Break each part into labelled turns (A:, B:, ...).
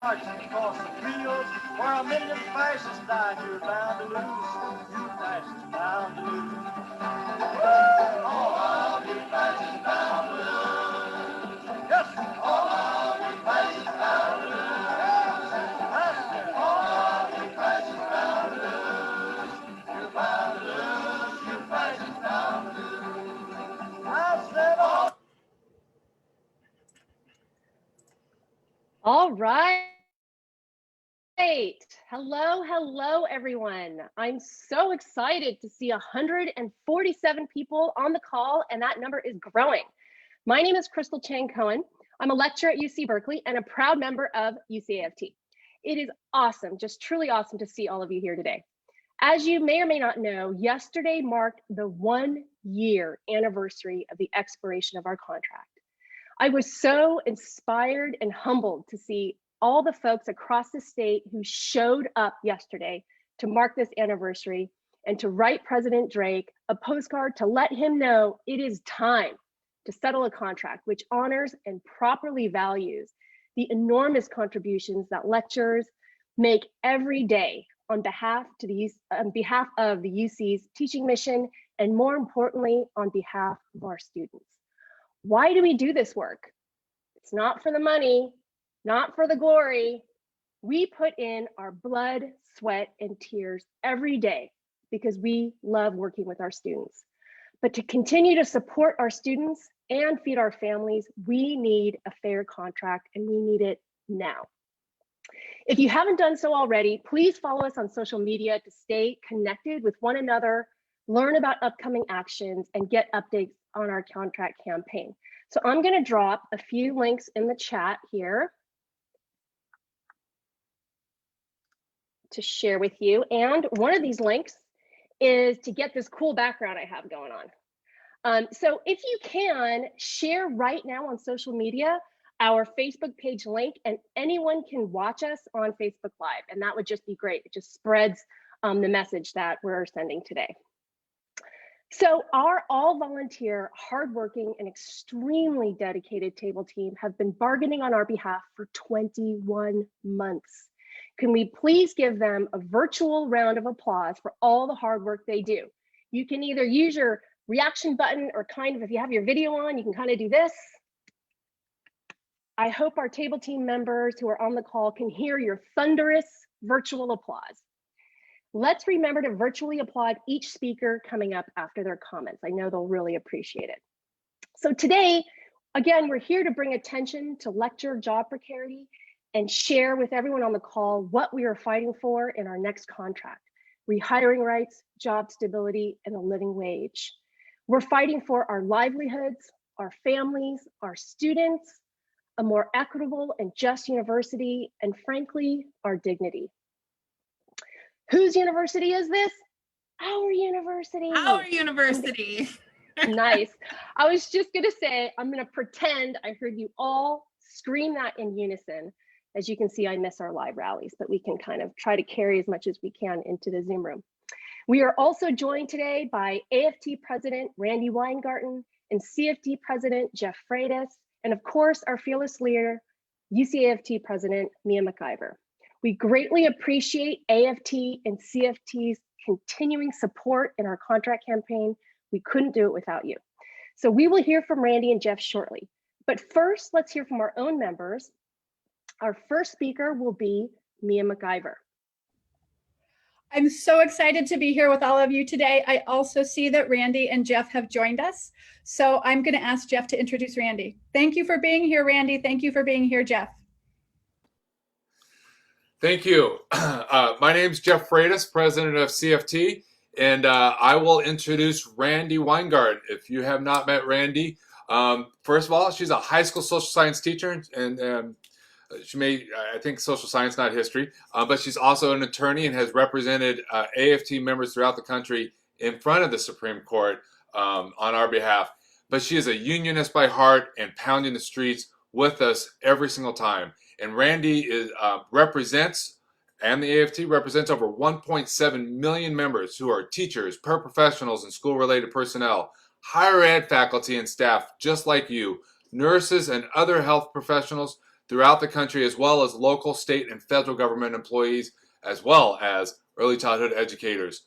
A: Marching across the fields where a million fascists died, you're bound to lose. You fascists bound to lose. All of you fascists bound to lose. Yes, all of you fascists bound to lose. Yes, all of you fascists bound to lose. You're bound to lose. You fascists bound to lose. I said all.
B: All right. Hello, everyone. I'm so excited to see 147 people on the call, and that number is growing. My name is Crystal Chang Cohen. I'm a lecturer at UC Berkeley and a proud member of UC-AFT. It is awesome, just truly awesome to see all of you here today. As you may or may not know, yesterday marked the 1-year anniversary of the expiration of our contract. I was so inspired and humbled to see all the folks across the state who showed up yesterday to mark this anniversary and to write President Drake a postcard to let him know it is time to settle a contract which honors and properly values the enormous contributions that lecturers make every day on behalf of the UC's teaching mission, and more importantly, on behalf of our students. Why do we do this work? It's not for the money, not for the glory. We put in our blood, sweat, and tears every day because we love working with our students. But to continue to support our students and feed our families, we need a fair contract, and we need it now. If you haven't done so already, please follow us on social media to stay connected with one another, learn about upcoming actions, and get updates on our contract campaign. So I'm going to drop a few links in the chat here to share with you. And one of these links is to get this cool background I have going on. So if you can, share right now on social media our Facebook page link, and anyone can watch us on Facebook Live, and that would just be great. It just spreads the message that we're sending today. So our all-volunteer, hardworking, and extremely dedicated table team have been bargaining on our behalf for 21 months. Can we please give them a virtual round of applause for all the hard work they do? You can either use your reaction button or kind of, if you have your video on, you can kind of do this. I hope our table team members who are on the call can hear your thunderous virtual applause. Let's remember to virtually applaud each speaker coming up after their comments. I know they'll really appreciate it. So today, again, we're here to bring attention to lecturer job precarity and share with everyone on the call what we are fighting for in our next contract: rehiring rights, job stability, and a living wage. We're fighting for our livelihoods, our families, our students, a more equitable and just university, and frankly, our dignity. Whose university is this? Our university.
C: Our university.
B: Nice. I was just going to say, I'm going to pretend I heard you all scream that in unison. As you can see, I miss our live rallies, but we can kind of try to carry as much as we can into the Zoom room. We are also joined today by AFT President Randy Weingarten and CFT President Jeff Freitas, and of course, our fearless leader, UC-AFT President Mia McIver. We greatly appreciate AFT and CFT's continuing support in our contract campaign. We couldn't do it without you. So we will hear from Randy and Jeff shortly. But first, let's hear from our own members. Our first speaker will be Mia McIver.
D: I'm so excited to be here with all of you today. I also see that Randy and Jeff have joined us. So I'm going to ask Jeff to introduce Randy. Thank you for being here, Randy. Thank you for being here, Jeff.
E: Thank you. My name is Jeff Freitas, president of CFT, and I will introduce Randy Weingarten. If you have not met Randy, first of all, she's a high school social science teacher, and she may, I think, social science, not history, but she's also an attorney and has represented AFT members throughout the country in front of the Supreme Court on our behalf. But she is a unionist by heart and pounding the streets with us every single time. And Randy represents, and the AFT represents, over 1.7 million members who are teachers, paraprofessionals, and school-related personnel, higher ed faculty and staff just like you, nurses and other health professionals, throughout the country, as well as local, state, and federal government employees, as well as early childhood educators.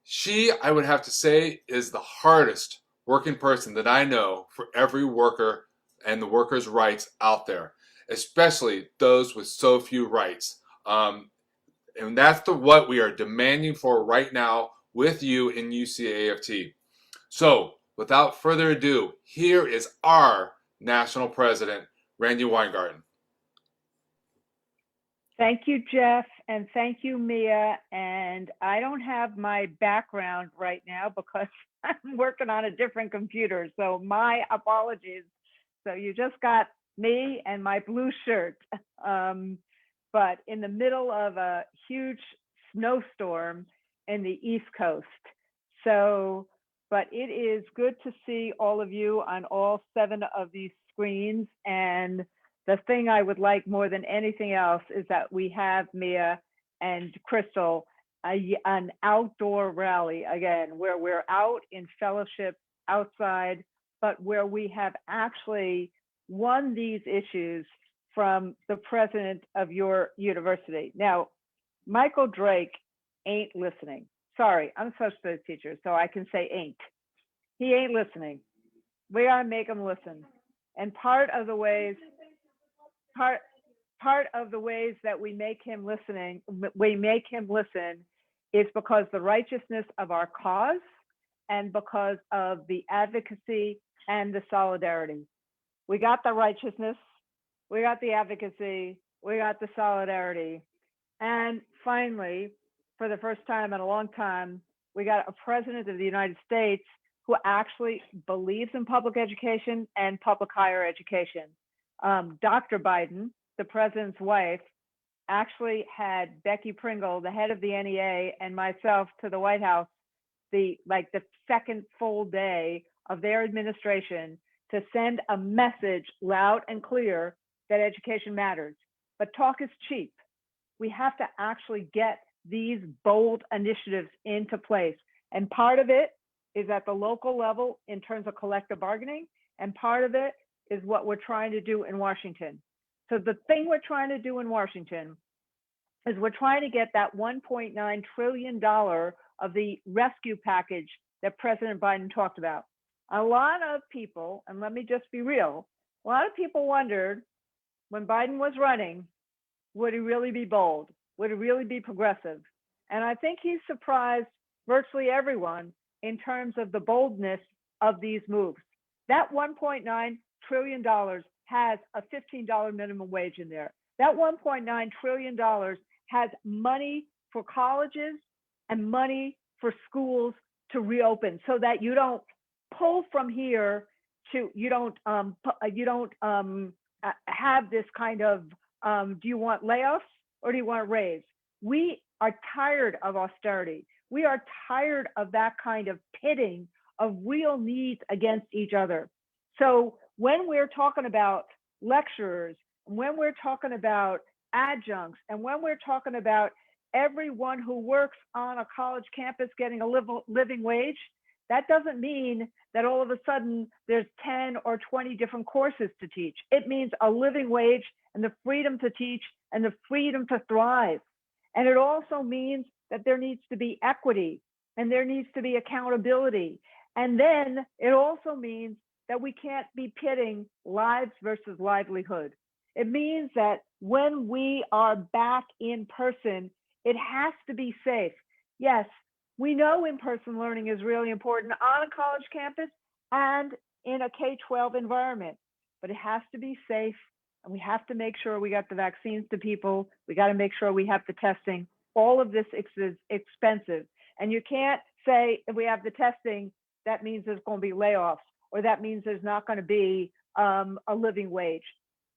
E: She, I would have to say, is the hardest working person that I know for every worker and the workers' rights out there, especially those with so few rights. And that's what we are demanding for right now with you in UC-AFT. So, without further ado, here is our national president, Randy Weingarten.
C: Thank you, Jeff, and thank you, Mia. And I don't have my background right now because I'm working on a different computer, so my apologies. So you just got me and my blue shirt, but in the middle of a huge snowstorm in the East Coast. So, but it is good to see all of you on all 7 of these screens. And the thing I would like more than anything else is that we have, Mia and Crystal, an outdoor rally again, where we're out in fellowship outside, but where we have actually won these issues from the president of your university. Now, Michael Drake ain't listening. Sorry, I'm a social studies teacher, so I can say ain't. He ain't listening. We gotta make him listen. And part of the ways that we make him listen is because the righteousness of our cause and because of the advocacy and the solidarity. We got the righteousness, we got the advocacy, we got the solidarity. And finally, for the first time in a long time, we got a president of the United States who actually believes in public education and public higher education. Dr. Biden, the president's wife, actually had Becky Pringle, the head of the NEA, and myself to the White House the second full day of their administration to send a message loud and clear that education matters. But talk is cheap. We have to actually get these bold initiatives into place. And part of it is at the local level in terms of collective bargaining, and part of it is what we're trying to do in Washington. So the thing we're trying to do in Washington is we're trying to get that $1.9 trillion of the rescue package that President Biden talked about. A lot of people, and let me just be real, a lot of people wondered when Biden was running, would he really be bold? Would he really be progressive? And I think he's surprised virtually everyone in terms of the boldness of these moves. That $1.9 trillion has a $15 minimum wage in there. That $1.9 trillion has money for colleges and money for schools to reopen so that you don't pull from here to, you don't have this kind of, do you want layoffs or do you want raise? We are tired of austerity. We are tired of that kind of pitting of real needs against each other. So when we're talking about lecturers, when we're talking about adjuncts, and when we're talking about everyone who works on a college campus getting a living wage, that doesn't mean that all of a sudden there's 10 or 20 different courses to teach. It means a living wage and the freedom to teach and the freedom to thrive. And it also means that there needs to be equity and there needs to be accountability. And then it also means that we can't be pitting lives versus livelihood. It means that when we are back in person, it has to be safe. Yes, we know in-person learning is really important on a college campus and in a K-12 environment, but it has to be safe, and we have to make sure we got the vaccines to people. We got to make sure we have the testing. All of this is expensive, and you can't say if we have the testing, that means there's going to be layoffs, or that means there's not going to be a living wage.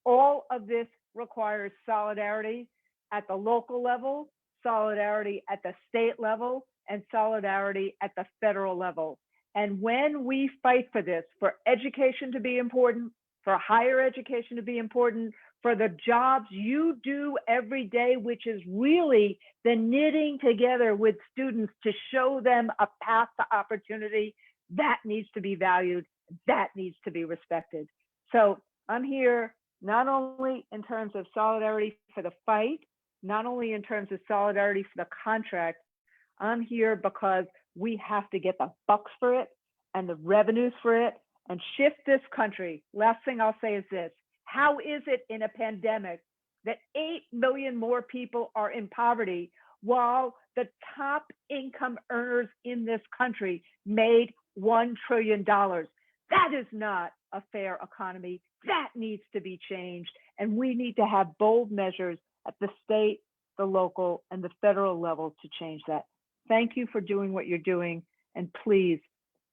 C: All of this requires solidarity at the local level, solidarity at the state level, and solidarity at the federal level. And when we fight for this, for education to be important, for higher education to be important, for the jobs you do every day, which is really the knitting together with students to show them a path to opportunity, that needs to be valued, that needs to be respected. So I'm here not only in terms of solidarity for the fight, not only in terms of solidarity for the contract. I'm here because we have to get the bucks for it and the revenues for it and shift this country. Last thing I'll say is this: how is it in a pandemic that 8 million more people are in poverty while the top income earners in this country made $1 trillion? That is not a fair economy. That needs to be changed. And we need to have bold measures at the state, the local, and the federal level to change that. Thank you for doing what you're doing. And please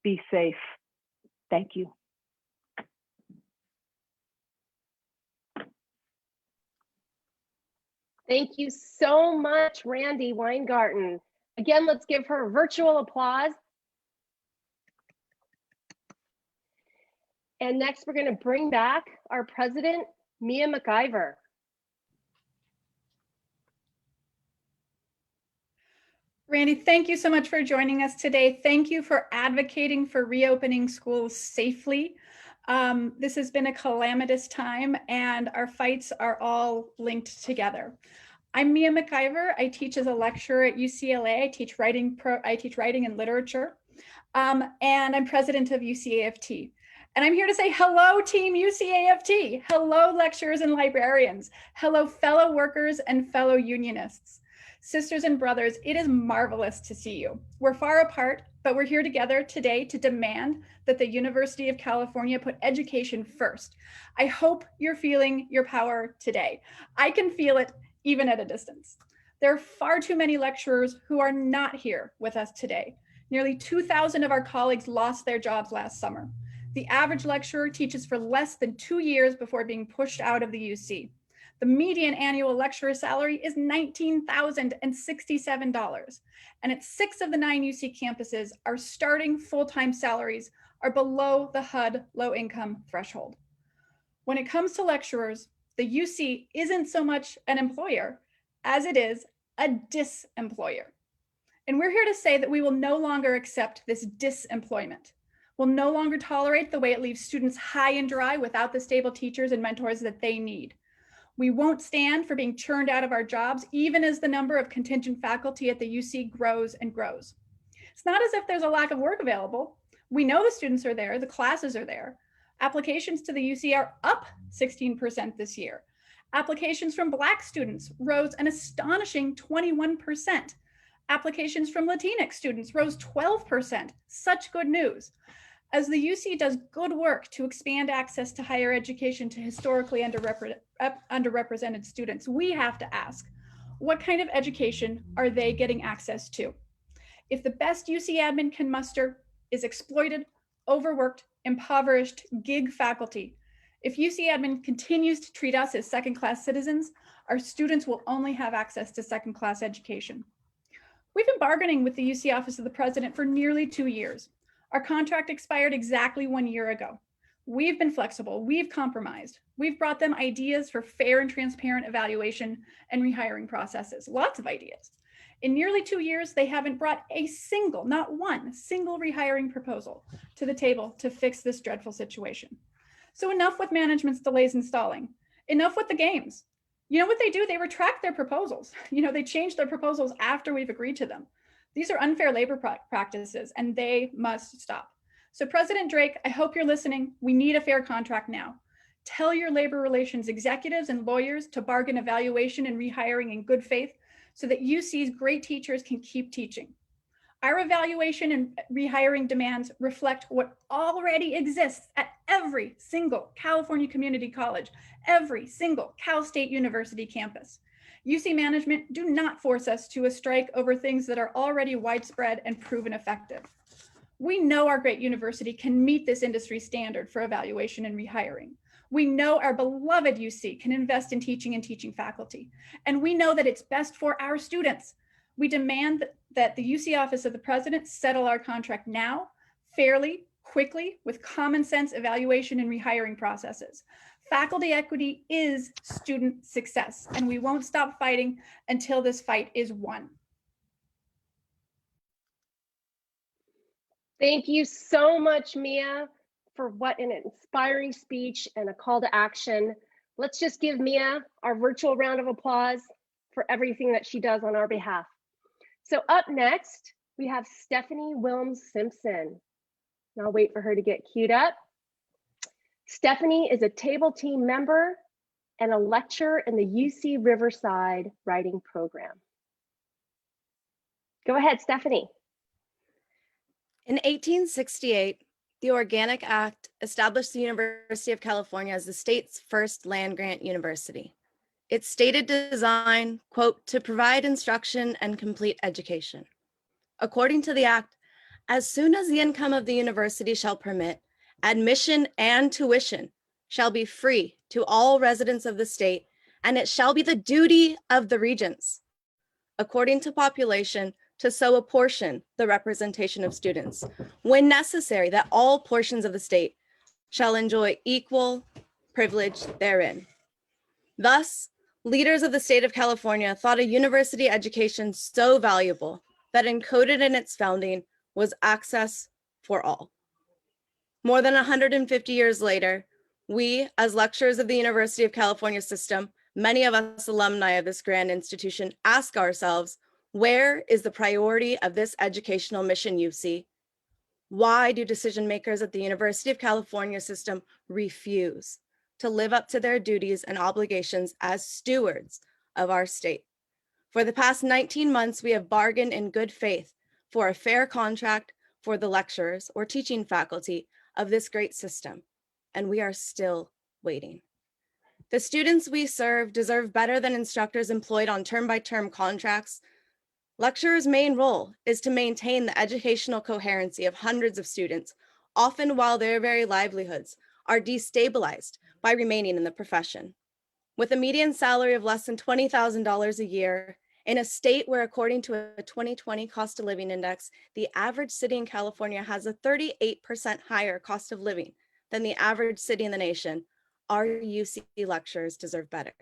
C: be safe. Thank you.
B: Thank you so much, Randy Weingarten. Again, let's give her a virtual applause. And next, we're going to bring back our president, Mia McIver.
D: Randy, thank you so much for joining us today. Thank you for advocating for reopening schools safely. This has been a calamitous time, and our fights are all linked together. I'm Mia McIver. I teach as a lecturer at UCLA. I teach writing and literature, and I'm president of UC-AFT. And I'm here to say hello, team UC-AFT. Hello, lecturers and librarians. Hello, fellow workers and fellow unionists. Sisters and brothers, it is marvelous to see you. We're far apart, but we're here together today to demand that the University of California put education first. I hope you're feeling your power today. I can feel it even at a distance. There are far too many lecturers who are not here with us today. Nearly 2,000 of our colleagues lost their jobs last summer. The average lecturer teaches for less than 2 years before being pushed out of the UC. The median annual lecturer salary is $19,067. And at 6 of the 9 UC campuses, our starting full-time salaries are below the HUD low-income threshold. When it comes to lecturers, the UC isn't so much an employer as it is a disemployer. And we're here to say that we will no longer accept this disemployment. We'll no longer tolerate the way it leaves students high and dry without the stable teachers and mentors that they need. We won't stand for being churned out of our jobs, even as the number of contingent faculty at the UC grows and grows. It's not as if there's a lack of work available. We know the students are there, the classes are there. Applications to the UC are up 16% this year. Applications from Black students rose an astonishing 21%. Applications from Latinx students rose 12%. Such good news. As the UC does good work to expand access to higher education to historically underrepresented students, we have to ask, what kind of education are they getting access to? If the best UC admin can muster is exploited, overworked, impoverished gig faculty, if UC admin continues to treat us as second-class citizens, our students will only have access to second-class education. We've been bargaining with the UC Office of the President for nearly 2 years. Our contract expired exactly 1 year ago. We've been flexible, we've compromised. We've brought them ideas for fair and transparent evaluation and rehiring processes, lots of ideas. In nearly 2 years, they haven't brought a single, not one single rehiring proposal to the table to fix this dreadful situation. So enough with management's delays and stalling. Enough with the games. You know what they do? They retract their proposals. They change their proposals after we've agreed to them. These are unfair labor practices and they must stop. So President Drake, I hope you're listening. We need a fair contract now. Tell your labor relations executives and lawyers to bargain evaluation and rehiring in good faith so that UC's great teachers can keep teaching. Our evaluation and rehiring demands reflect what already exists at every single California community college, every single Cal State University campus. UC management, do not force us to a strike over things that are already widespread and proven effective. We know our great university can meet this industry standard for evaluation and rehiring. We know our beloved UC can invest in teaching and teaching faculty. And we know that it's best for our students. We demand that the UC Office of the President settle our contract now, fairly, quickly, with common sense evaluation and rehiring processes. Faculty equity is student success, and we won't stop fighting until this fight is won.
B: Thank you so much, Mia, for what an inspiring speech and a call to action. Let's just give Mia our virtual round of applause for everything that she does on our behalf. So up next, we have Stephanie Wilms-Simpson. And I'll wait for her to get queued up. Stephanie is a table team member and a lecturer in the UC Riverside writing program. Go ahead, Stephanie.
F: In 1868, the Organic Act established the University of California as the state's first land-grant university. Its stated design, quote, to provide instruction and complete education. According to the act, as soon as the income of the university shall permit, admission and tuition shall be free to all residents of the state, and it shall be the duty of the regents, according to population, to so apportion the representation of students, when necessary, that all portions of the state shall enjoy equal privilege therein. Thus, leaders of the state of California thought a university education so valuable that encoded in its founding was access for all. More than 150 years later, we, as lecturers of the University of California system, many of us alumni of this grand institution, ask ourselves, where is the priority of this educational mission, UC? Why do decision makers at the University of California system refuse to live up to their duties and obligations as stewards of our state? For the past 19 months, we have bargained in good faith for a fair contract for the lecturers or teaching faculty of this great system, and we are still waiting. The students we serve deserve better than instructors employed on term-by-term contracts. Lecturers' main role is to maintain the educational coherency of hundreds of students, often while their very livelihoods are destabilized by remaining in the profession. With a median salary of less than $20,000 a year, in a state where, according to a 2020 cost of living index, the average city in California has a 38% higher cost of living than the average city in the nation, our UC lecturers deserve better.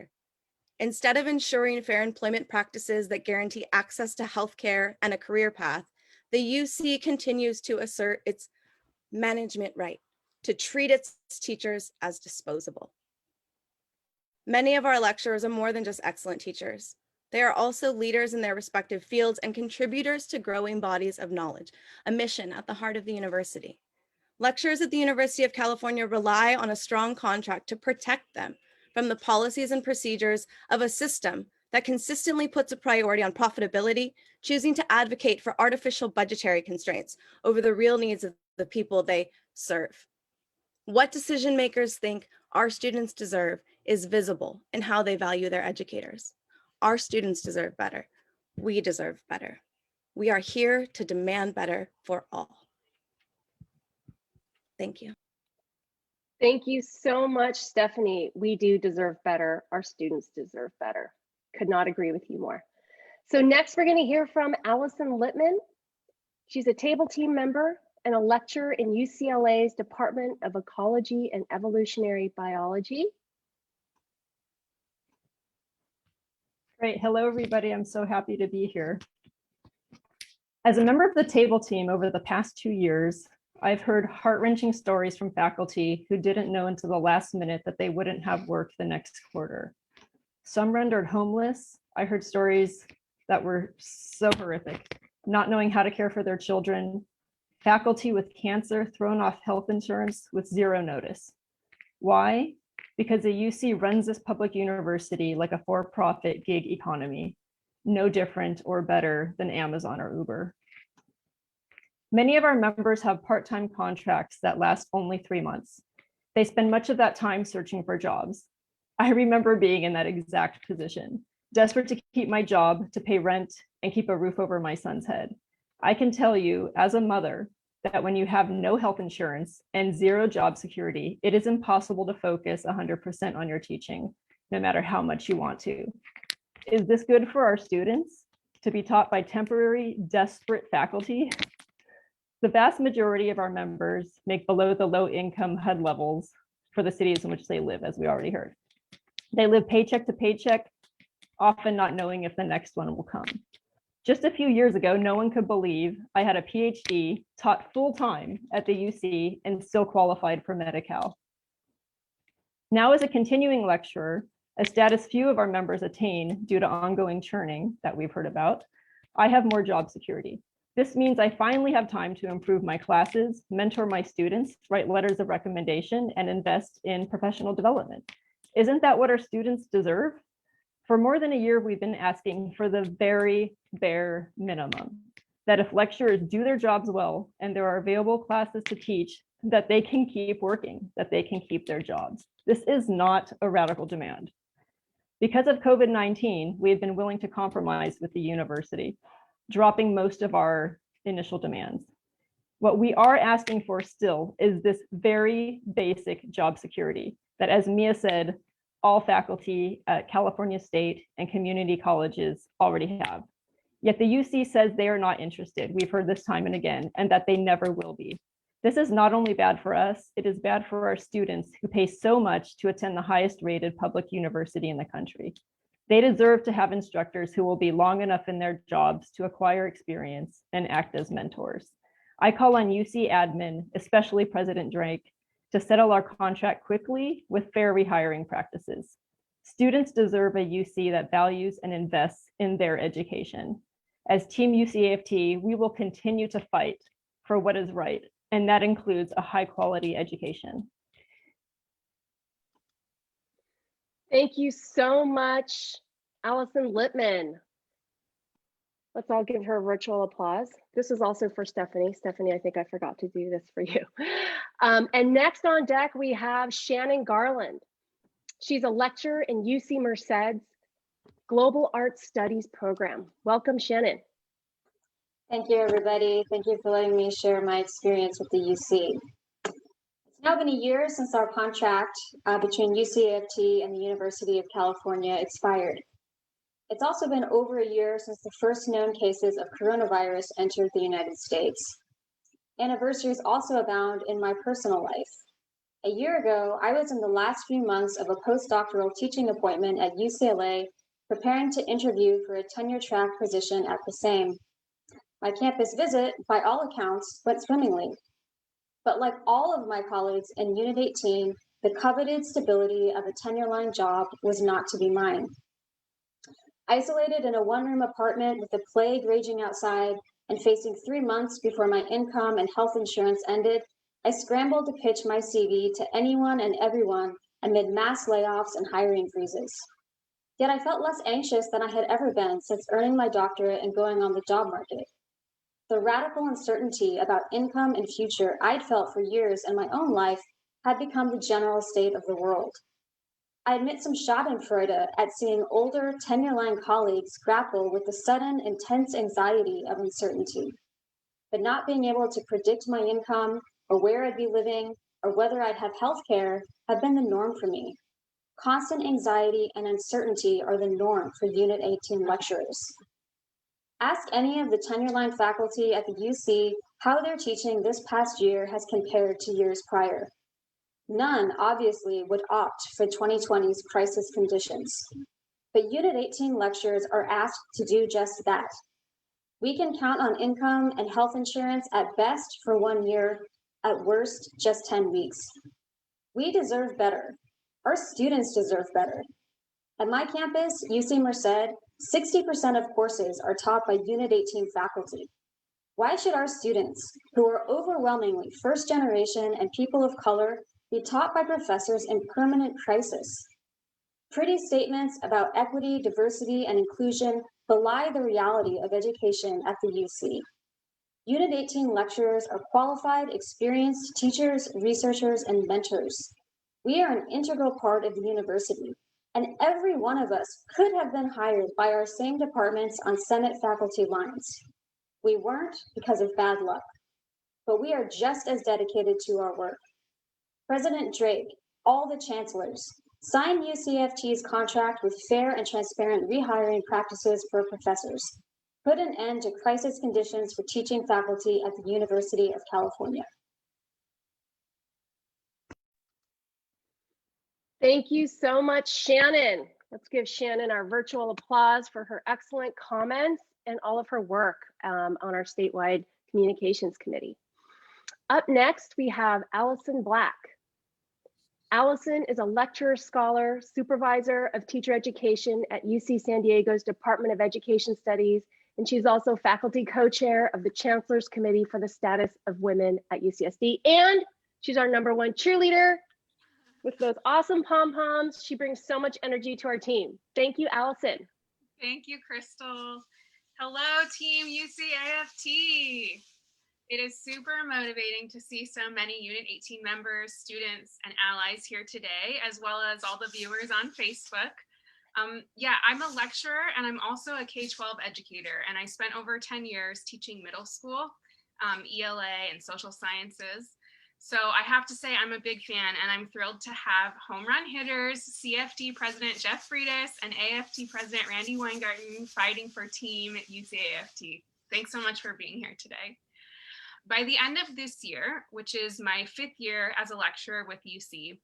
F: Instead of ensuring fair employment practices that guarantee access to healthcare and a career path, the UC continues to assert its management right to treat its teachers as disposable. Many of our lecturers are more than just excellent teachers. They are also leaders in their respective fields and contributors to growing bodies of knowledge, a mission at the heart of the university. Lecturers at the University of California rely on a strong contract to protect them from the policies and procedures of a system that consistently puts a priority on profitability, choosing to advocate for artificial budgetary constraints over the real needs of the people they serve. What decision makers think our students deserve is visible in how they value their educators. Our students deserve better. We deserve better. We are here to demand better for all. Thank you.
B: Thank you so much, Stephanie. We do deserve better. Our students deserve better. Could not agree with you more. So next we're going to hear from Allison Littman. She's a table team member and a lecturer in UCLA's Department of Ecology and Evolutionary Biology.
G: Great. Hello, everybody. I'm so happy to be here. As a member of the table team over the past 2 years, I've heard heart-wrenching stories from faculty who didn't know until the last minute that they wouldn't have work the next quarter. Some rendered homeless. I heard stories that were so horrific, not knowing how to care for their children, faculty with cancer thrown off health insurance with zero notice. Why? Because the UC runs this public university like a for-profit gig economy, no different or better than Amazon or Uber. Many of our members have part-time contracts that last only 3 months. They spend much of that time searching for jobs. I remember being in that exact position, desperate to keep my job, to pay rent, and keep a roof over my son's head. I can tell you, as a mother, that when you have no health insurance and zero job security, it is impossible to focus 100% on your teaching, no matter how much you want to. Is this good for our students to be taught by temporary, desperate faculty? The vast majority of our members make below the low income HUD levels for the cities in which they live, as we already heard. They live paycheck to paycheck, often not knowing if the next one will come. Just a few years ago, no one could believe I had a PhD, taught full-time at the UC, and still qualified for Medi-Cal. Now, as a continuing lecturer, a status few of our members attain due to ongoing churning that we've heard about, I have more job security. This means I finally have time to improve my classes, mentor my students, write letters of recommendation, and invest in professional development. Isn't that what our students deserve? For more than a year, we've been asking for the very bare minimum, that if lecturers do their jobs well and there are available classes to teach, that they can keep working, that they can keep their jobs. This is not a radical demand. Because of COVID-19, we have been willing to compromise with the university, dropping most of our initial demands. What we are asking for still is this very basic job security that, as Mia said, all faculty at California State and community colleges already have. Yet the UC says they are not interested. We've heard this time and again, and that they never will be. This is not only bad for us, it is bad for our students who pay so much to attend the highest rated public university in the country. They deserve to have instructors who will be long enough in their jobs to acquire experience and act as mentors. I call on UC admin, especially President Drake, to settle our contract quickly with fair rehiring practices. Students deserve a UC that values and invests in their education. As Team UC-AFT, we will continue to fight for what is right, and that includes a high quality education.
B: Thank you so much, Allison Lippman. Let's all give her a virtual applause. This is also for Stephanie. Stephanie, I think I forgot to do this for you. And next on deck, we have Shannon Garland. She's a lecturer in UC Merced's Global Arts Studies program. Welcome, Shannon.
H: Thank you, everybody. Thank you for letting me share my experience with the UC. It's now been a year since our contract between UC-AFT and the University of California expired. It's also been over a year since the first known cases of coronavirus entered the United States. Anniversaries also abound in my personal life. A year ago, I was in the last few months of a postdoctoral teaching appointment at UCLA, preparing to interview for a tenure-track position at the same. My campus visit, by all accounts, went swimmingly. But like all of my colleagues in Unit 18, the coveted stability of a tenure-line job was not to be mine. Isolated in a one-room apartment with the plague raging outside and facing 3 months before my income and health insurance ended, I scrambled to pitch my CV to anyone and everyone amid mass layoffs and hiring freezes. Yet I felt less anxious than I had ever been since earning my doctorate and going on the job market. The radical uncertainty about income and future I'd felt for years in my own life had become the general state of the world. I admit some schadenfreude at seeing older tenure-line colleagues grapple with the sudden, intense anxiety of uncertainty. But not being able to predict my income or where I'd be living or whether I'd have health care have been the norm for me. Constant anxiety and uncertainty are the norm for Unit 18 lecturers. Ask any of the tenure-line faculty at the UC how their teaching this past year has compared to years prior. None, obviously, would opt for 2020's crisis conditions. But Unit 18 lecturers are asked to do just that. We can count on income and health insurance at best for 1 year, at worst, just 10 weeks. We deserve better. Our students deserve better. At my campus, UC Merced, 60% of courses are taught by Unit 18 faculty. Why should our students, who are overwhelmingly first generation and people of color, be taught by professors in permanent crisis? Pretty statements about equity, diversity, and inclusion belie the reality of education at the UC. Unit 18 lecturers are qualified, experienced teachers, researchers, and mentors. We are an integral part of the university, and every one of us could have been hired by our same departments on Senate faculty lines. We weren't because of bad luck, but we are just as dedicated to our work. President Drake, all the chancellors, sign UC-AFT's contract with fair and transparent rehiring practices for professors. Put an end to crisis conditions for teaching faculty at the University of California.
B: Thank you so much, Shannon. Let's give Shannon our virtual applause for her excellent comments and all of her work on our statewide communications committee. Up next, we have Allison Black. Allison is a lecturer, scholar, supervisor of teacher education at UC San Diego's Department of Education Studies, and she's also faculty co-chair of the Chancellor's Committee for the Status of Women at UCSD, and she's our #1 cheerleader with those awesome pom-poms. She brings so much energy to our team. Thank you, Allison.
I: Thank you, Crystal. Hello, Team UC-AFT. It is super motivating to see so many Unit 18 members, students, and allies here today, as well as all the viewers on Facebook. Yeah, I'm a lecturer and I'm also a K-12 educator, and I spent over 10 years teaching middle school, ELA, and social sciences. So I have to say I'm a big fan, and I'm thrilled to have home run hitters, CFT President Jeff Freitas and AFT President Randy Weingarten fighting for Team UC-AFT. Thanks so much for being here today. By the end of this year, which is my 5th year as a lecturer with UC,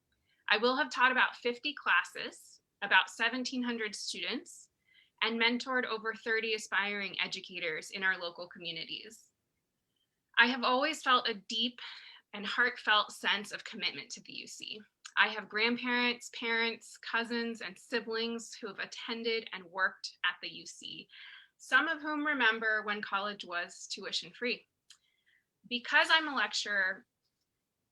I: I will have taught about 50 classes, about 1,700 students, and mentored over 30 aspiring educators in our local communities. I have always felt a deep and heartfelt sense of commitment to the UC. I have grandparents, parents, cousins, and siblings who have attended and worked at the UC, some of whom remember when college was tuition free. Because I'm a lecturer,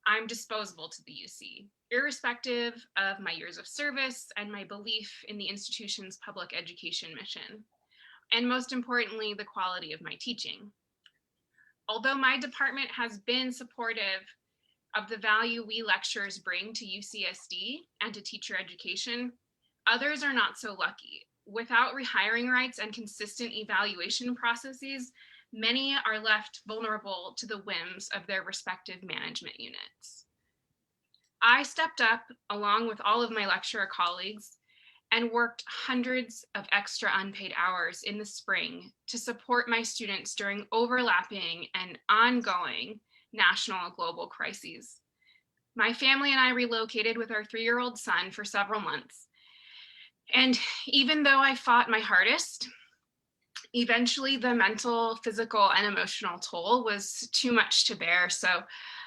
I: I'm disposable to the UC, irrespective of my years of service and my belief in the institution's public education mission, and most importantly, the quality of my teaching. Although my department has been supportive of the value we lecturers bring to UCSD and to teacher education, others are not so lucky. Without rehiring rights and consistent evaluation processes, many are left vulnerable to the whims of their respective management units. I stepped up along with all of my lecturer colleagues and worked hundreds of extra unpaid hours in the spring to support my students during overlapping and ongoing national and global crises. My family and I relocated with our 3-year-old son for several months. And even though I fought my hardest, eventually the mental, physical, and emotional toll was too much to bear. So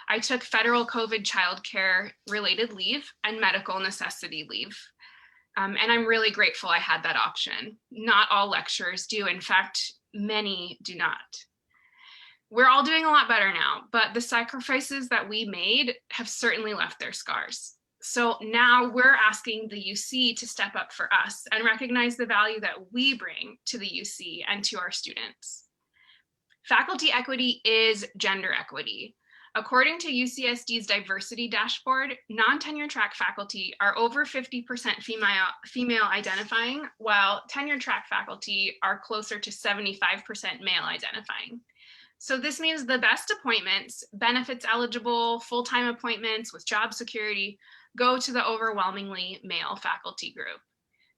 I: I took federal COVID childcare related leave and medical necessity leave. And I'm really grateful I had that option. Not all lecturers do. In fact, many do not. We're all doing a lot better now, but the sacrifices that we made have certainly left their scars. So now we're asking the UC to step up for us and recognize the value that we bring to the UC and to our students. Faculty equity is gender equity. According to UCSD's diversity dashboard, non-tenure track faculty are over 50% female identifying, while tenure track faculty are closer to 75% male identifying. So this means the best appointments, benefits eligible, full-time appointments with job security, go to the overwhelmingly male faculty group,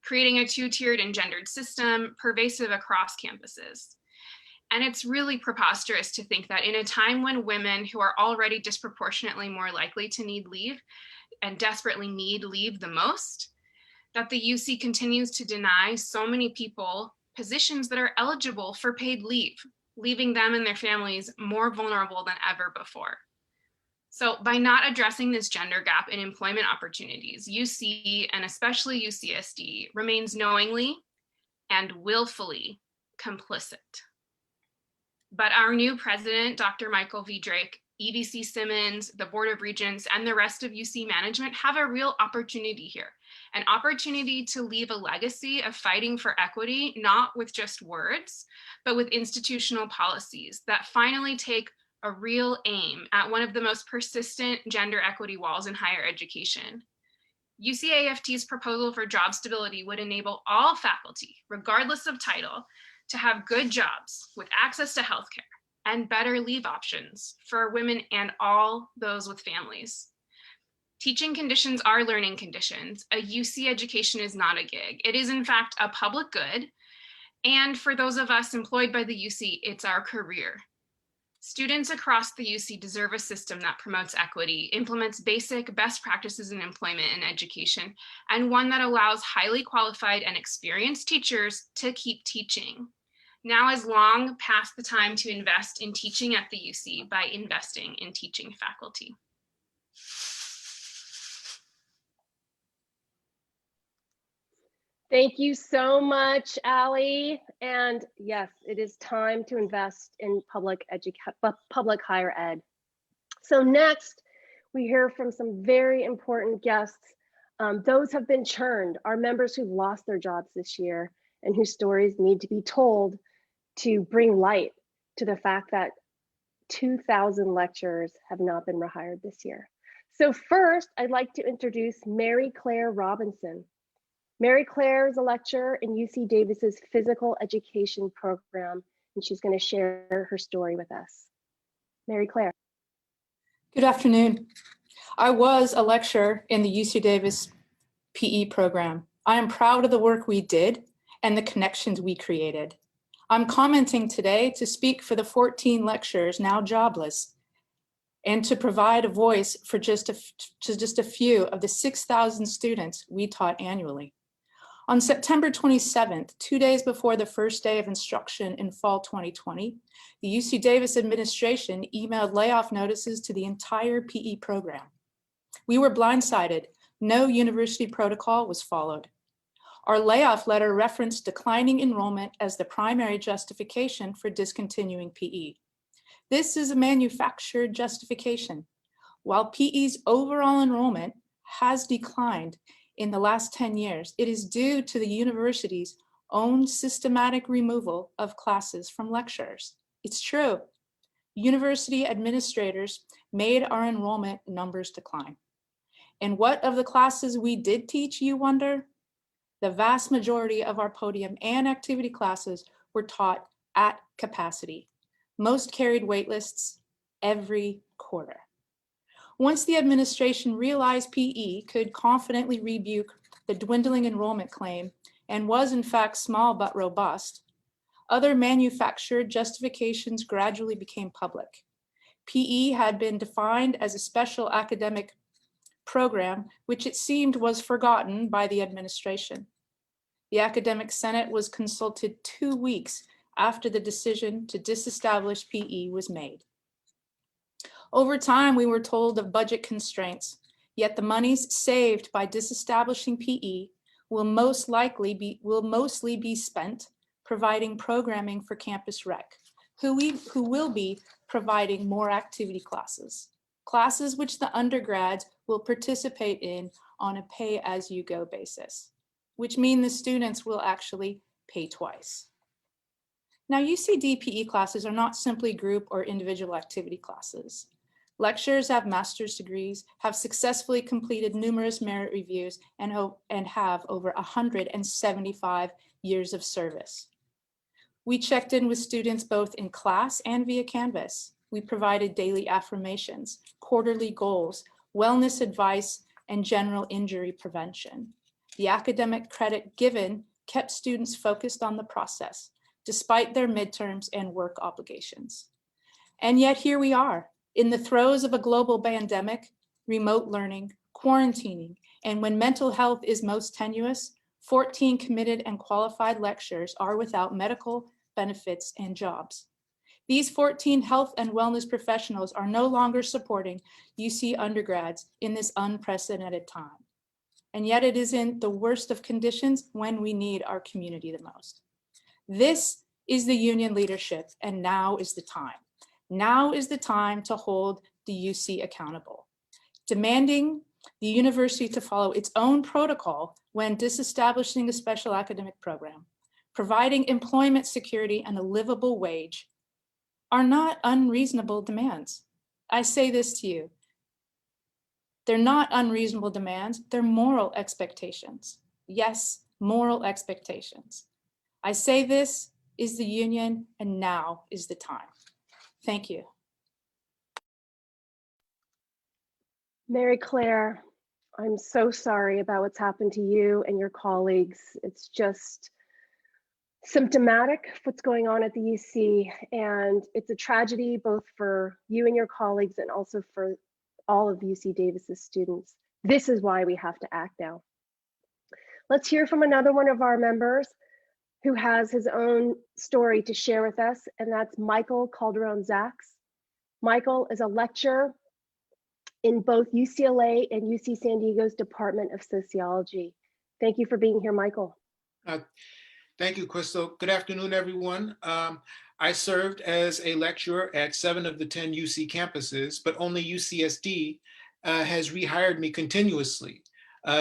I: creating a 2-tiered and gendered system pervasive across campuses. And it's really preposterous to think that in a time when women who are already disproportionately more likely to need leave and desperately need leave the most, that the UC continues to deny so many people positions that are eligible for paid leave, leaving them and their families more vulnerable than ever before. So by not addressing this gender gap in employment opportunities, UC and especially UCSD remains knowingly and willfully complicit. But our new president, Dr. Michael V. Drake, EVC Simmons, the Board of Regents, and the rest of UC management have a real opportunity here, an opportunity to leave a legacy of fighting for equity, not with just words, but with institutional policies that finally take a real aim at one of the most persistent gender equity walls in higher education. UC-AFT's proposal for job stability would enable all faculty, regardless of title, to have good jobs with access to healthcare and better leave options for women and all those with families. Teaching conditions are learning conditions. A UC education is not a gig. It is in fact a public good. And for those of us employed by the UC, it's our career. Students across the UC deserve a system that promotes equity, implements basic best practices in employment and education, and one that allows highly qualified and experienced teachers to keep teaching. Now is long past the time to invest in teaching at the UC by investing in teaching faculty.
B: Thank you so much, Allie. And yes, it is time to invest in public higher ed. So next, we hear from some very important guests. Those have been churned, our members who've lost their jobs this year and whose stories need to be told to bring light to the fact that 2,000 lecturers have not been rehired this year. So first, I'd like to introduce Mary Claire Robinson. Mary Claire is a lecturer in UC Davis's physical education program, and she's going to share her story with us. Mary Claire.
J: Good afternoon. I was a lecturer in the UC Davis PE program. I am proud of the work we did and the connections we created. I'm commenting today to speak for the 14 lecturers now jobless and to provide a voice for just a few of the 6,000 students we taught annually. On September 27th, 2 days before the first day of instruction in fall 2020, the UC Davis administration emailed layoff notices to the entire PE program. We were blindsided. No university protocol was followed. Our layoff letter referenced declining enrollment as the primary justification for discontinuing PE. This is a manufactured justification. While PE's overall enrollment has declined in the last 10 years, it is due to the university's own systematic removal of classes from lecturers. It's true. University administrators made our enrollment numbers decline. And what of the classes we did teach, you wonder? The vast majority of our podium and activity classes were taught at capacity. Most carried waitlists every quarter. Once the administration realized PE could confidently rebuke the dwindling enrollment claim and was in fact small but robust, other manufactured justifications gradually became public. PE had been defined as a special academic program, which it seemed was forgotten by the administration. The Academic Senate was consulted 2 weeks after the decision to disestablish PE was made. Over time, we were told of budget constraints, yet the monies saved by disestablishing PE will mostly be spent providing programming for campus rec, who will be providing more activity classes which the undergrads will participate in on a pay-as-you-go basis, which mean the students will actually pay twice. Now, UCD PE classes are not simply group or individual activity classes. Lecturers have master's degrees, have successfully completed numerous merit reviews, and have over 175 years of service. We checked in with students both in class and via Canvas. We provided daily affirmations, quarterly goals, wellness advice, and general injury prevention. The academic credit given kept students focused on the process, despite their midterms and work obligations. And yet here we are, in the throes of a global pandemic, remote learning, quarantining, and when mental health is most tenuous, 14 committed and qualified lecturers are without medical benefits and jobs. These 14 health and wellness professionals are no longer supporting UC undergrads in this unprecedented time. And yet it is in the worst of conditions when we need our community the most. This is the union leadership, and now is the time. Now is the time to hold the UC accountable, demanding the university to follow its own protocol when disestablishing a special academic program, providing employment security and a livable wage are not unreasonable demands. I say this to you. They're not unreasonable demands, they're moral expectations. Yes, moral expectations. I say this is the union, and now is the time. Thank you.
B: Mary Claire, I'm so sorry about what's happened to you and your colleagues. It's just symptomatic of what's going on at the UC, and it's a tragedy both for you and your colleagues and also for all of UC Davis's students. This is why we have to act now. Let's hear from another one of our members who has his own story to share with us, and that's Michael Calderon-Zaks. Michael is a lecturer in both UCLA and UC San Diego's Department of Sociology. Thank you for being here, Michael.
K: Uh, Thank you, Crystal. Good afternoon, everyone. I served as a lecturer at 7 of the 10 UC campuses, but only UCSD has rehired me continuously.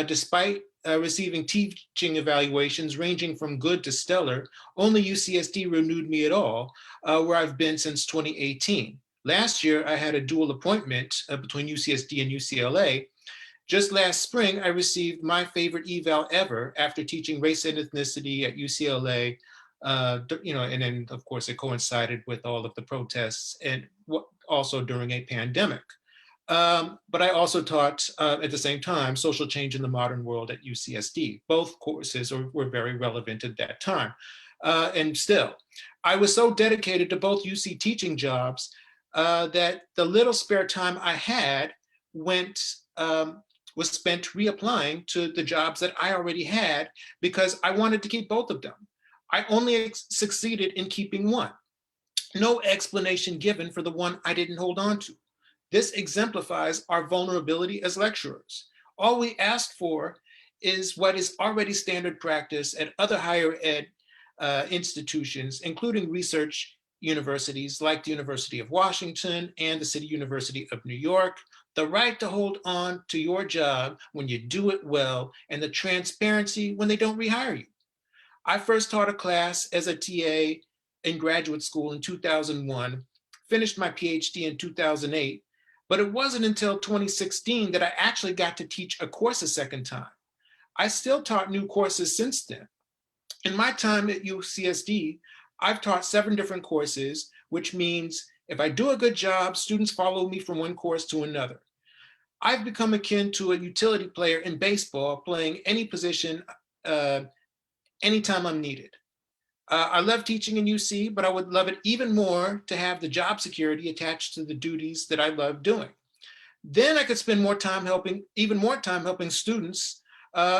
K: Despite receiving teaching evaluations ranging from good to stellar, only UCSD renewed me at all, where I've been since 2018. Last year, I had a dual appointment between UCSD and UCLA. Just last spring, I received my favorite eval ever after teaching race and ethnicity at UCLA. And then of course it coincided with all of the protests and also during a pandemic. But I also taught at the same time social change in the modern world at UCSD. Both courses were very relevant at that time. And still, I was so dedicated to both UC teaching jobs that the little spare time I had was spent reapplying to the jobs that I already had because I wanted to keep both of them. I only succeeded in keeping one. No explanation given for the one I didn't hold on to. This exemplifies our vulnerability as lecturers. All we ask for is what is already standard practice at other higher ed institutions, including research universities like the University of Washington and the City University of New York, the right to hold on to your job when you do it well, and the transparency when they don't rehire you. I first taught a class as a TA in graduate school in 2001, finished my PhD in 2008, but it wasn't until 2016 that I actually got to teach a course a second time. I still taught new courses since then. In my time at UCSD, I've taught 7 different courses, which means if I do a good job, students follow me from one course to another. I've become akin to a utility player in baseball, playing any position anytime I'm needed. I love teaching in UC, but I would love it even more to have the job security attached to the duties that I love doing. Then I could spend even more time helping students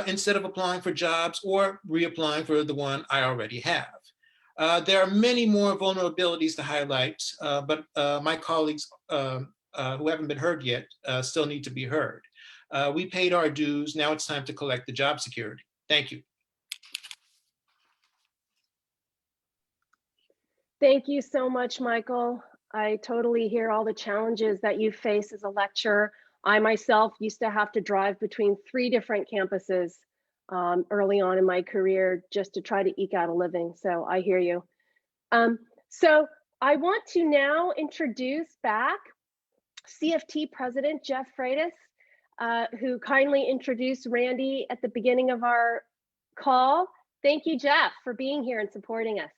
K: instead of applying for jobs or reapplying for the one I already have. There are many more vulnerabilities to highlight, but my colleagues who haven't been heard yet still need to be heard. We paid our dues. Now it's time to collect the job security. Thank you.
B: Thank you so much, Michael. I totally hear all the challenges that you face as a lecturer. I myself used to have to drive between 3 different campuses early on in my career just to try to eke out a living. So I hear you. So I want to now introduce back CFT President Jeff Freitas, who kindly introduced Randy at the beginning of our call. Thank you, Jeff, for being here and supporting us.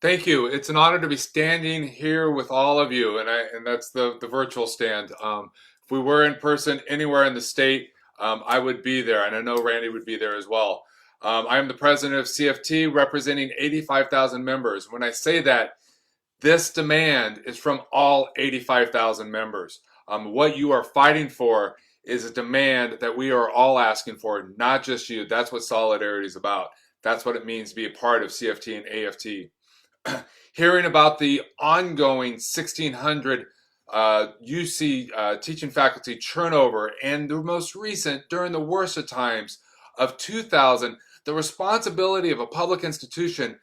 E: Thank you. It's an honor to be standing here with all of you, and that's the virtual stand. If we were in person anywhere in the state, I would be there, and I know Randy would be there as well. I am the president of CFT, representing 85,000 members. When I say that, this demand is from all 85,000 members. What you are fighting for is a demand that we are all asking for, not just you. That's what solidarity is about. That's what it means to be a part of CFT and AFT. Hearing about the ongoing 1,600 UC teaching faculty turnover, and the most recent, during the worst of times, of 2,000, the responsibility of a public institution,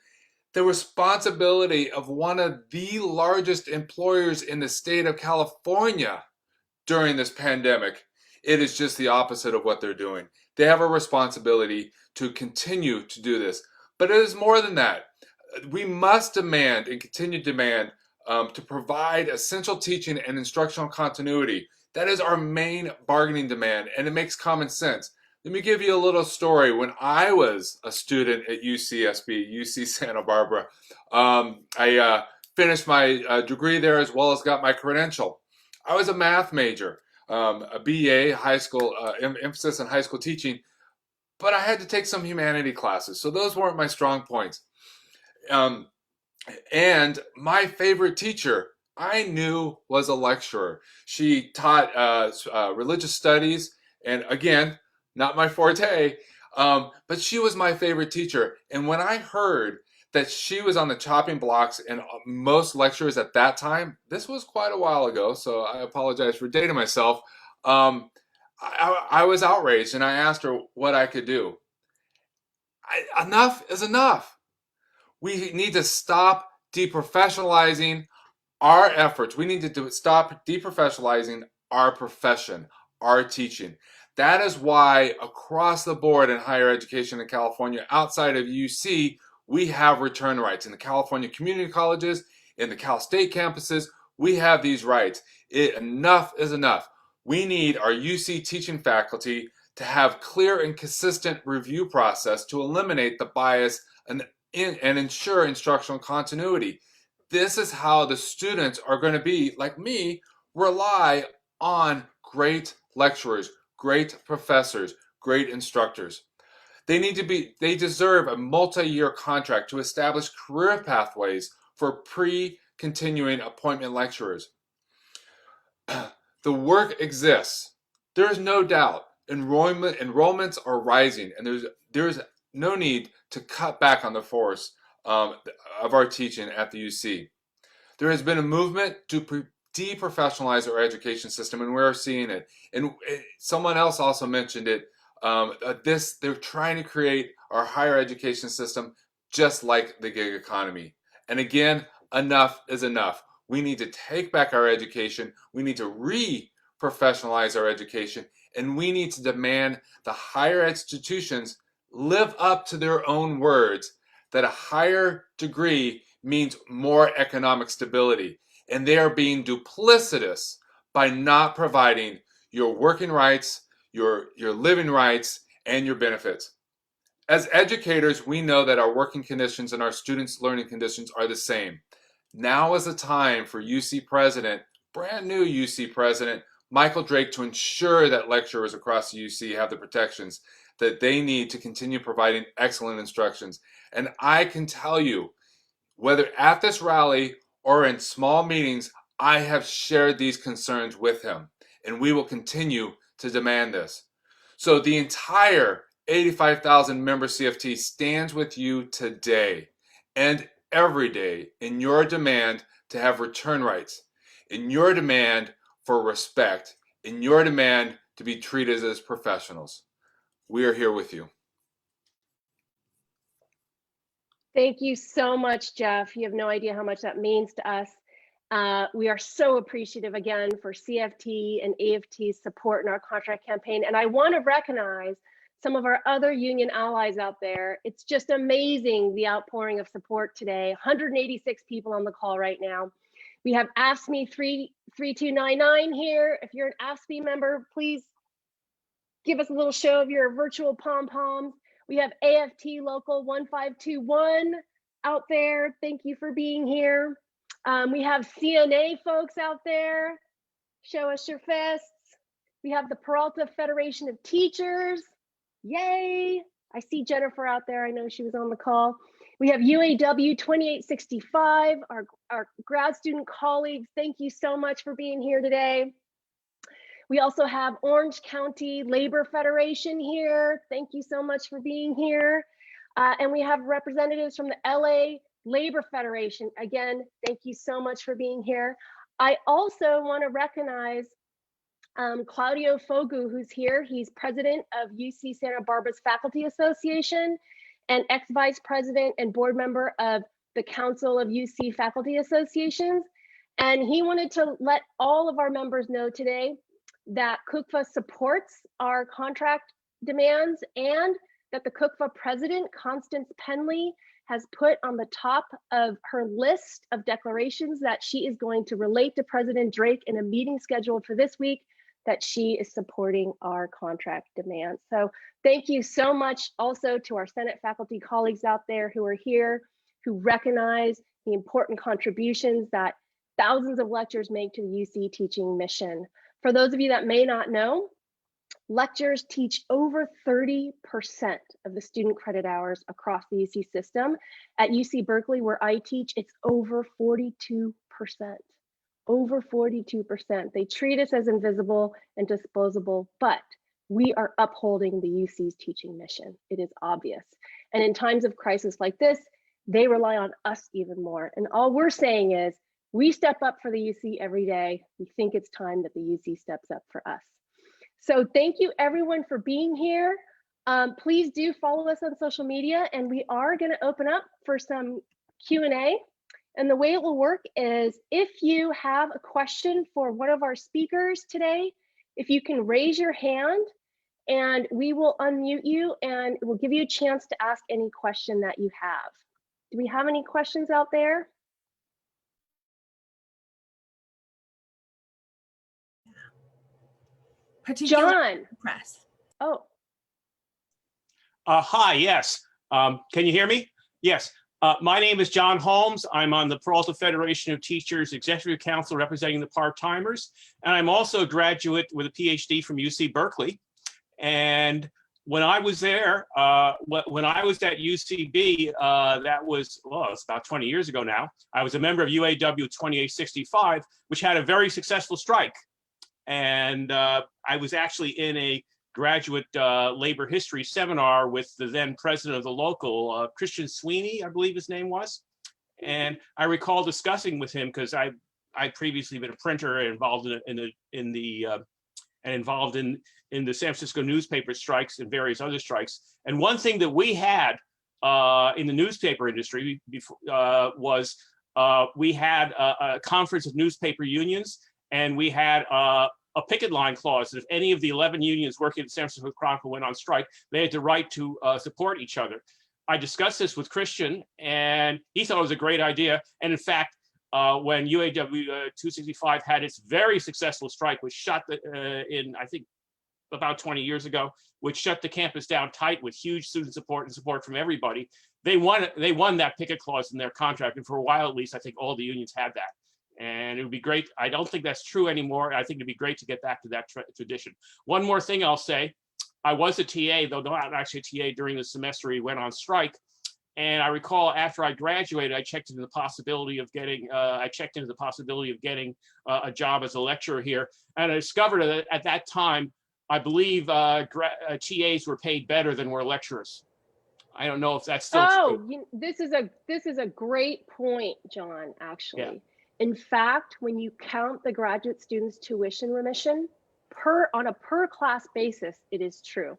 E: the responsibility of one of the largest employers in the state of California during this pandemic, it is just the opposite of what they're doing. They have a responsibility to continue to do this. But it is more than that. We must demand and continue to demand to provide essential teaching and instructional continuity. That is our main bargaining demand, and it makes common sense. Let me give you a little story. When I was a student at UCSB, UC Santa Barbara, I finished my degree there as well as got my credential. I was a math major, a BA, high school, emphasis on high school teaching, but I had to take some humanity classes, so those weren't my strong points. And my favorite teacher I knew was a lecturer. She taught religious studies, and again, not my forte, but she was my favorite teacher. And when I heard that she was on the chopping blocks, and most lecturers at that time, this was quite a while ago, so I apologize for dating myself, I was outraged, and I asked her what I could do. enough is enough. We need to stop deprofessionalizing our efforts. We need to stop deprofessionalizing our profession, our teaching. That is why across the board in higher education in California, outside of UC, we have return rights. In the California community colleges, in the Cal State campuses, we have these rights. Enough is enough. We need our UC teaching faculty to have clear and consistent review process to eliminate the bias and ensure instructional continuity. This is how the students are going to be, like me, rely on great lecturers, great professors, great instructors. They deserve a multi-year contract to establish career pathways for pre-continuing appointment lecturers. The work exists. There is no doubt. Enrollments are rising, and there's no need to cut back on the force of our teaching at the UC. There has been a movement to deprofessionalize our education system, and we're seeing it. And someone else also mentioned it. They're trying to create our higher education system just like the gig economy. And again, enough is enough. We need to take back our education. We need to re-professionalize our education, and we need to demand the higher institutions live up to their own words that a higher degree means more economic stability. And they are being duplicitous by not providing your working rights, your living rights, and your benefits. As educators, we know that our working conditions and our students' learning conditions are the same. Now is the time for UC President, brand new UC President, Michael Drake, to ensure that lecturers across the UC have the protections that they need to continue providing excellent instructions. And I can tell you, whether at this rally or in small meetings, I have shared these concerns with him, and we will continue to demand this. So the entire 85,000 member CFT stands with you today and every day in your demand to have return rights, in your demand for respect, in your demand to be treated as professionals. We are here with you.
B: Thank you so much, Jeff. You have no idea how much that means to us. We are so appreciative again for CFT and AFT's support in our contract campaign. And I want to recognize some of our other union allies out there. It's just amazing, the outpouring of support today. 186 people on the call right now. We have AFSCME 3299 here. If you're an AFSCME member, please give us a little show of your virtual pom-poms. We have AFT Local 1521 out there. Thank you for being here. We have CNA folks out there. Show us your fists. We have the Peralta Federation of Teachers. Yay. I see Jennifer out there. I know she was on the call. We have UAW 2865, our grad student colleagues. Thank you so much for being here today. We also have Orange County Labor Federation here. Thank you so much for being here. And we have representatives from the LA Labor Federation. Again, thank you so much for being here. I also want to recognize Claudio Fogu, who's here. He's president of UC Santa Barbara's Faculty Association and ex-vice president and board member of the Council of UC Faculty Associations. And he wanted to let all of our members know today that CUCFA supports our contract demands, and that the CUCFA president, Constance Penley, has put on the top of her list of declarations that she is going to relate to President Drake in a meeting scheduled for this week, that she is supporting our contract demands. So thank you so much also to our Senate faculty colleagues out there who are here, who recognize the important contributions that thousands of lecturers make to the UC teaching mission. For those of you that may not know, lecturers teach over 30% of the student credit hours across the UC system. At UC Berkeley, where I teach, it's over 42%. Over 42%. They treat us as invisible and disposable, but we are upholding the UC's teaching mission. It is obvious. And in times of crisis like this, they rely on us even more. And all we're saying is, we step up for the UC every day. We think it's time that the UC steps up for us. So thank you everyone for being here. Please do follow us on social media, and we are going to open up for some Q&A. And the way it will work is if you have a question for one of our speakers today, if you can raise your hand and we will unmute you and we'll give you a chance to ask any question that you have. Do we have any questions out there? John.
L: Press.
B: Oh.
M: Hi, yes. Can you hear me? Yes. My name is John Holmes. I'm on the Peralta Federation of Teachers Executive Council representing the part-timers. And I'm also a graduate with a PhD from UC Berkeley. And when I was there, when I was at UCB, that was, well, it's about 20 years ago now. I was a member of UAW 2865, which had a very successful strike. And I was actually in a graduate labor history seminar with the then president of the local, Christian Sweeney, I believe his name was. And I recall discussing with him, because I'd previously been a printer and involved in the San Francisco newspaper strikes and various other strikes. And one thing that we had in the newspaper industry was we had a conference of newspaper unions, and we had a picket line clause that if any of the 11 unions working at the San Francisco Chronicle went on strike, they had the right to support each other. I discussed this with Christian, and he thought it was a great idea. And in fact, when UAW 265 had its very successful strike, which shut in, I think, about 20 years ago, which shut the campus down tight with huge student support and support from everybody, they won that picket clause in their contract. And for a while, at least, I think all the unions had that. And it would be great. I don't think that's true anymore. I think it'd be great to get back to that tradition. One more thing I'll say, I was a TA, though not actually a TA during the semester he went on strike. And I recall after I graduated, I checked into the possibility of getting, a job as a lecturer here. And I discovered that at that time, I believe TAs were paid better than were lecturers. I don't know if that's still true.
B: This is a great point, John, actually.
M: Yeah.
B: In fact, when you count the graduate students' tuition remission on a per class basis, it is true.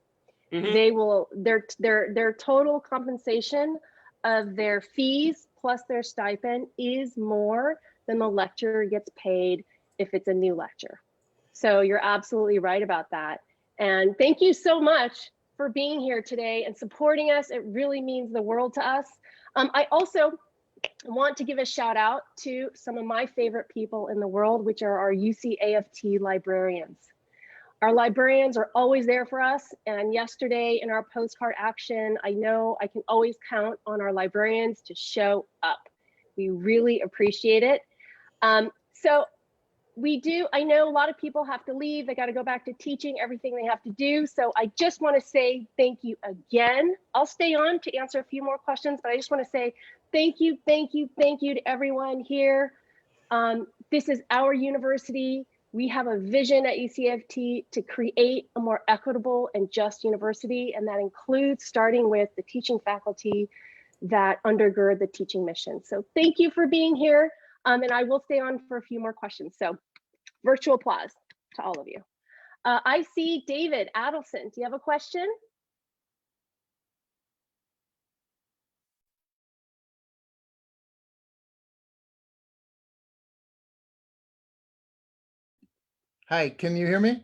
B: Mm-hmm. They will their total compensation of their fees plus their stipend is more than the lecturer gets paid if it's a new lecture. So you're absolutely right about that. And thank you so much for being here today and supporting us. It really means the world to us. I also want to give a shout out to some of my favorite people in the world, which are our UC-AFT librarians. Our librarians are always there for us. And yesterday in our postcard action, I know I can always count on our librarians to show up. We really appreciate it. I know a lot of people have to leave. They got to go back to teaching everything they have to do. So I just want to say thank you again. I'll stay on to answer a few more questions, but I just want to say thank you to everyone here. This is our university. We have a vision at UC-AFT to create a more equitable and just university, and that includes starting with the teaching faculty that undergird the teaching mission. So thank you for being here, and I will stay on for a few more questions. So virtual applause to all of you. I see David Adelson. Do you have a question?
N: Hi, can you hear me?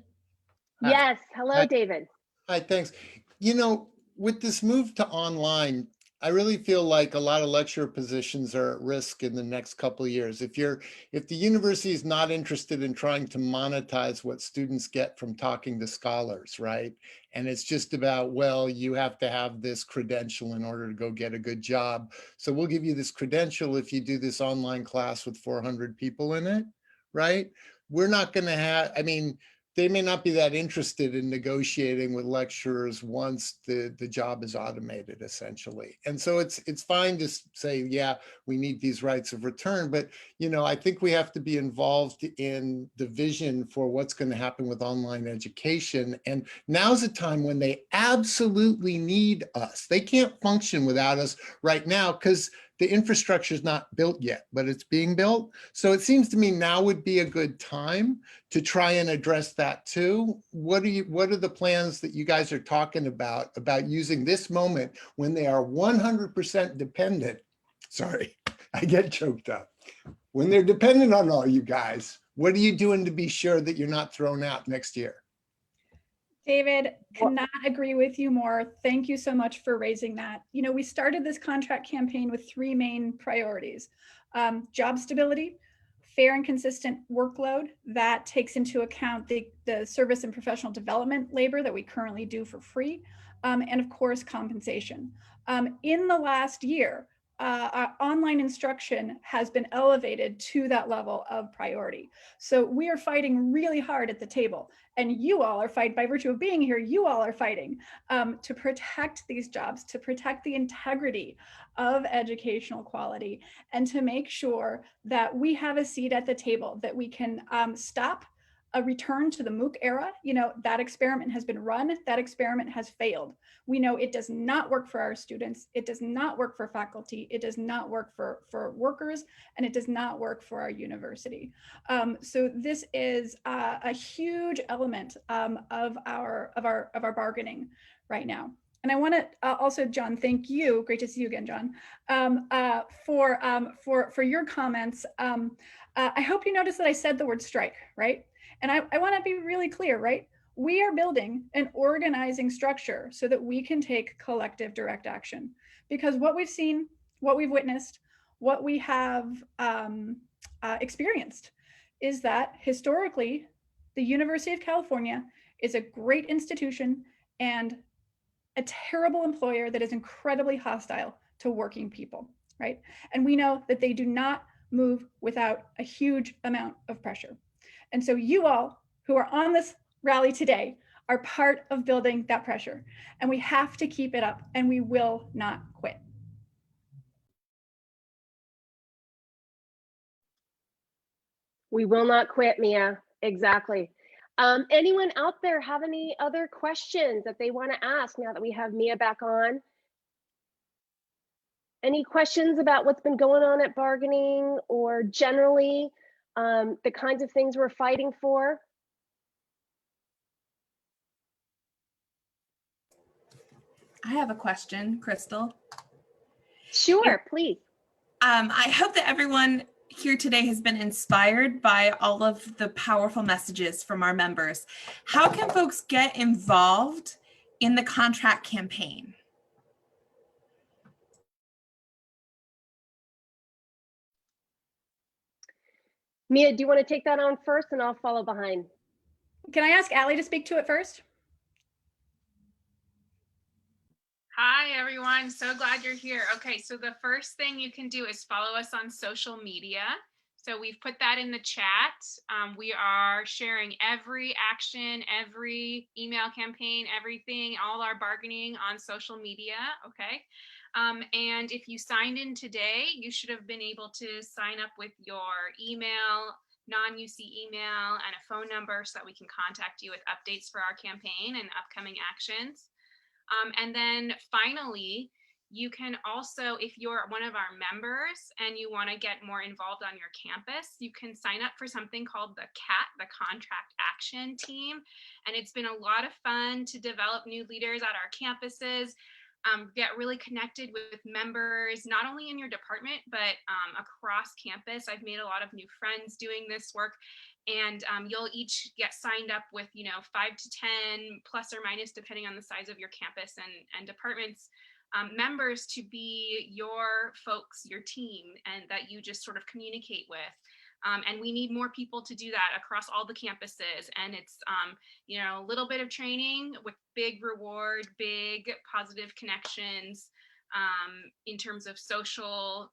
B: Yes, hello,
N: Hi.
B: David.
N: Hi, thanks. You know, with this move to online, I really feel like a lot of lecturer positions are at risk in the next couple of years. If the university is not interested in trying to monetize what students get from talking to scholars, right? And it's just about, well, you have to have this credential in order to go get a good job. So we'll give you this credential if you do this online class with 400 people in it, right? We're not going to have, I mean, they may not be that interested in negotiating with lecturers once the job is automated, essentially. And so it's fine to say, yeah, we need these rights of return, but you know, I think we have to be involved in the vision for what's going to happen with online education. And now's a time when they absolutely need us. They can't function without us right now because the infrastructure is not built yet, but it's being built. So it seems to me now would be a good time to try and address that too. What are the plans that you guys are talking about using this moment when they are 100% dependent? Sorry, I get choked up. When they're dependent on all you guys, what are you doing to be sure that you're not thrown out next year?
D: David, cannot agree with you more. Thank you so much for raising that. You know, we started this contract campaign with 3 main priorities: job stability, fair and consistent workload that takes into account the service and professional development labor that we currently do for free, and of course, compensation. In the last year, our online instruction has been elevated to that level of priority. So we are fighting really hard at the table, and you all are fighting by virtue of being here. You all are fighting to protect these jobs, to protect the integrity of educational quality, and to make sure that we have a seat at the table, that we can stop a return to the MOOC era. You know, that experiment has been run, that experiment has failed. We know it does not work for our students, it does not work for faculty, it does not work for workers, and it does not work for our university. So this is a huge element of our bargaining right now. And I want to also, John, thank you. Great to see you again, John, for your comments. I hope you noticed that I said the word strike, right? And I want to be really clear, right? We are building an organizing structure so that we can take collective direct action. Because what we've seen, what we've witnessed, what we have experienced is that historically, the University of California is a great institution and a terrible employer that is incredibly hostile to working people, right? And we know that they do not move without a huge amount of pressure. And so you all who are on this rally today are part of building that pressure. And we have to keep it up, and we will not quit.
B: We will not quit, Mia. Exactly. Anyone out there have any other questions that they want to ask now that we have Mia back on? Any questions about what's been going on at bargaining, or generally the kinds of things we're fighting for?
L: I have a question, Crystal.
B: Sure, please.
L: I hope that everyone here today has been inspired by all of the powerful messages from our members. How can folks get involved in the contract campaign?
B: Mia, do you want to take that on first, and I'll follow behind?
D: Can I ask Allie to speak to it first?
I: Hi, everyone. So glad you're here. Okay, so the first thing you can do is follow us on social media. So we've put that in the chat. We are sharing every action, every email campaign, everything, all our bargaining on social media, okay? And if you signed in today, you should have been able to sign up with your email, non-UC email, and a phone number so that we can contact you with updates for our campaign and upcoming actions. And then finally, you can also, if you're one of our members and you want to get more involved on your campus, you can sign up for something called the CAT, the Contract Action Team. And it's been a lot of fun to develop new leaders at our campuses, get really connected with members, not only in your department, but across campus. I've made a lot of new friends doing this work. And you'll each get signed up with, 5 to 10 plus or minus, depending on the size of your campus and departments, members to be your folks, your team, and that you just sort of communicate with. And we need more people to do that across all the campuses. And it's, a little bit of training with big reward, big positive connections in terms of social,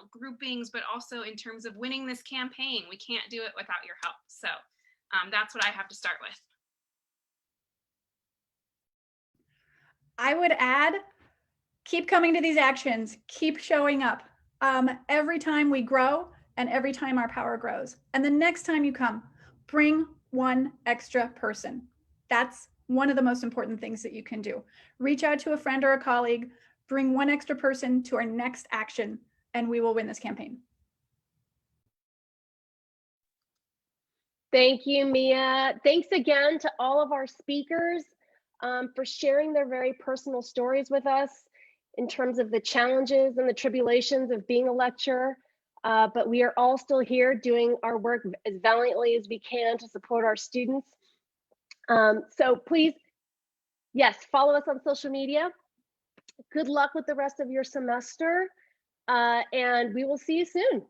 I: groupings, but also in terms of winning this campaign. We can't do it without your help. So that's what I have to start with.
D: I would add, keep coming to these actions, keep showing up. Every time we grow and every time our power grows. And the next time you come, bring one extra person. That's one of the most important things that you can do. Reach out to a friend or a colleague, bring one extra person to our next action, and we will win this campaign.
B: Thank you, Mia. Thanks again to all of our speakers for sharing their very personal stories with us in terms of the challenges and the tribulations of being a lecturer. But we are all still here doing our work as valiantly as we can to support our students. So please, yes, follow us on social media. Good luck with the rest of your semester, and we will see you soon.